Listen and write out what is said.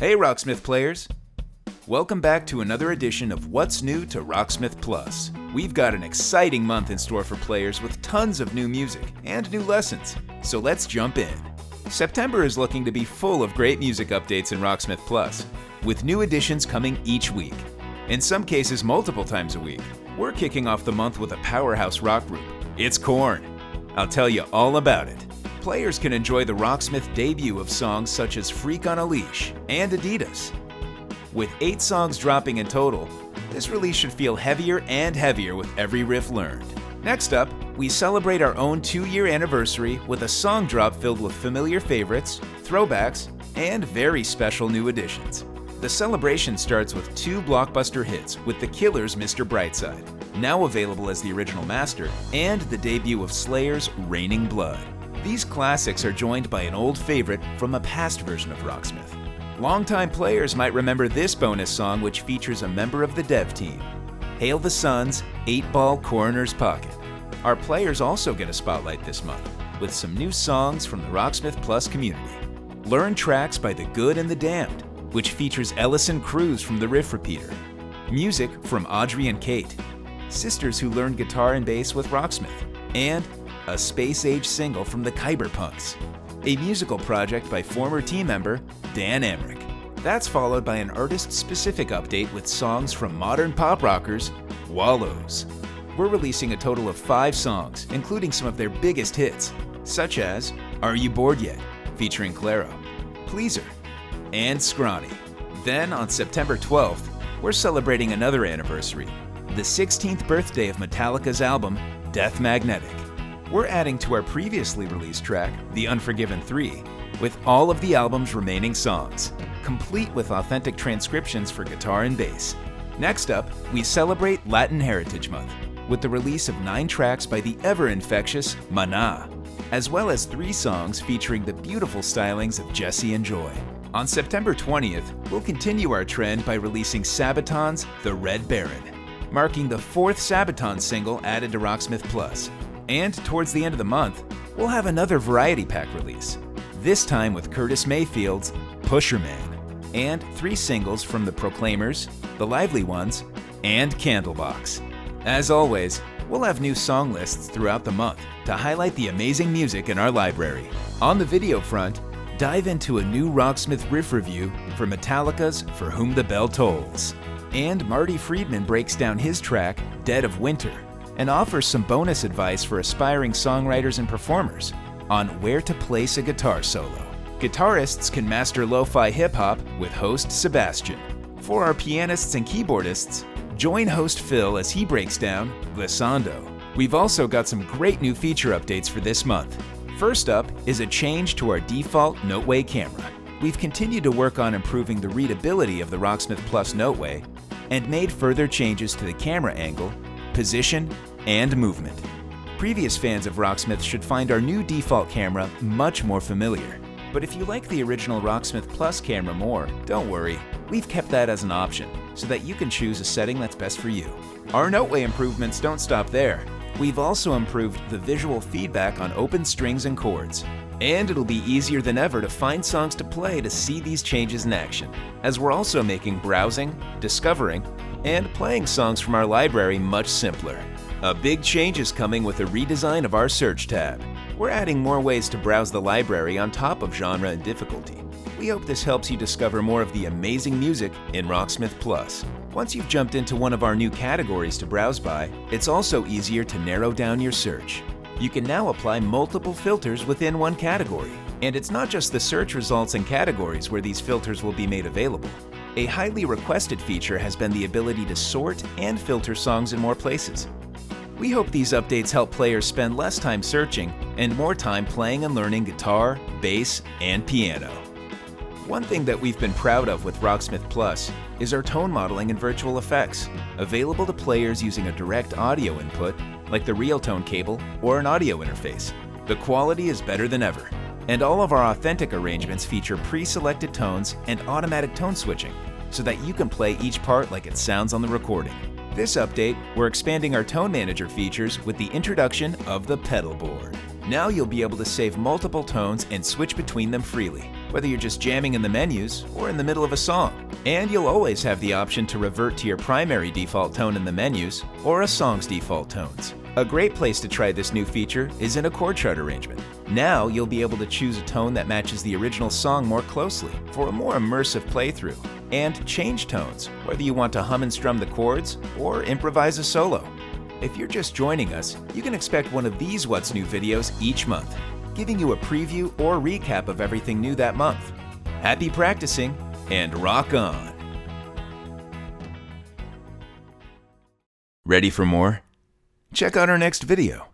Hey Rocksmith players! Welcome back to another edition of What's New to Rocksmith Plus. We've got an exciting month in store for players with tons of new music and new lessons, so let's jump in. September is looking to be full of great music updates in Rocksmith Plus, with new additions coming each week. In some cases multiple times a week. We're kicking off the month with a powerhouse rock group. It's Korn. I'll tell you all about it. Players can enjoy the Rocksmith debut of songs such as Freak on a Leash and Adidas. With 8 songs dropping in total, this release should feel heavier and heavier with every riff learned. Next up, we celebrate our own 2-year anniversary with a song drop filled with familiar favorites, throwbacks, and very special new additions. The celebration starts with 2 blockbuster hits with The Killer's Mr. Brightside, now available as the original master, and the debut of Slayer's Raining Blood. These classics are joined by an old favorite from a past version of Rocksmith. Longtime players might remember this bonus song, which features a member of the dev team. Hail the Sun's 8-Ball Coroner's Pocket. Our players also get a spotlight this month, with some new songs from the Rocksmith Plus community. Learn tracks by The Good and the Damned, which features Ellison Cruz from the Riff Repeater. Music from Audrey and Kate, sisters who learned guitar and bass with Rocksmith. And a space-age single from the Kyberpunks, a musical project by former team member Dan Emmerich. That's followed by an artist-specific update with songs from modern pop rockers Wallows. We're releasing a total of 5 songs, including some of their biggest hits, such as Are You Bored Yet? Featuring Claro, Pleaser, and Scrawny. Then on September 12th, we're celebrating another anniversary, the 16th birthday of Metallica's album Death Magnetic. We're adding to our previously released track, The Unforgiven 3, with all of the album's remaining songs, complete with authentic transcriptions for guitar and bass. Next up, we celebrate Latin Heritage Month, with the release of 9 tracks by the ever-infectious Maná, as well as 3 songs featuring the beautiful stylings of Jesse and Joy. On September 20th, we'll continue our trend by releasing Sabaton's The Red Baron, marking the 4th Sabaton single added to Rocksmith Plus. And towards the end of the month, we'll have another variety pack release, this time with Curtis Mayfield's Pusher Man, and 3 singles from The Proclaimers, The Lively Ones, and Candlebox. As always, we'll have new song lists throughout the month to highlight the amazing music in our library. On the video front, dive into a new Rocksmith riff review for Metallica's For Whom the Bell Tolls. And Marty Friedman breaks down his track, Dead of Winter, and offers some bonus advice for aspiring songwriters and performers on where to place a guitar solo. Guitarists can master lo-fi hip-hop with host Sebastian. For our pianists and keyboardists, join host Phil as he breaks down Glissando. We've also got some great new feature updates for this month. First up is a change to our default Noteway camera. We've continued to work on improving the readability of the Rocksmith Plus Noteway and made further changes to the camera angle, position, and movement. Previous fans of Rocksmith should find our new default camera much more familiar. But if you like the original Rocksmith Plus camera more, don't worry, we've kept that as an option so that you can choose a setting that's best for you. Our Noteway improvements don't stop there. We've also improved the visual feedback on open strings and chords. And it'll be easier than ever to find songs to play to see these changes in action, as we're also making browsing, discovering, and playing songs from our library much simpler. A big change is coming with a redesign of our search tab. We're adding more ways to browse the library on top of genre and difficulty. We hope this helps you discover more of the amazing music in Rocksmith Plus. Once you've jumped into one of our new categories to browse by, it's also easier to narrow down your search. You can now apply multiple filters within one category. And it's not just the search results and categories where these filters will be made available. A highly requested feature has been the ability to sort and filter songs in more places. We hope these updates help players spend less time searching and more time playing and learning guitar, bass, and piano. One thing that we've been proud of with Rocksmith Plus is our tone modeling and virtual effects, available to players using a direct audio input like the Realtone cable or an audio interface. The quality is better than ever, and all of our authentic arrangements feature pre-selected tones and automatic tone switching, so that you can play each part like it sounds on the recording. This update, we're expanding our Tone Manager features with the introduction of the pedal board. Now you'll be able to save multiple tones and switch between them freely. whether you're just jamming in the menus or in the middle of a song. And you'll always have the option to revert to your primary default tone in the menus or a song's default tones. A great place to try this new feature is in a chord chart arrangement. Now you'll be able to choose a tone that matches the original song more closely for a more immersive playthrough, and change tones, whether you want to hum and strum the chords or improvise a solo. If you're just joining us, you can expect one of these What's New videos each month, giving you a preview or recap of everything new that month. Happy practicing, and rock on! Ready for more? Check out our next video.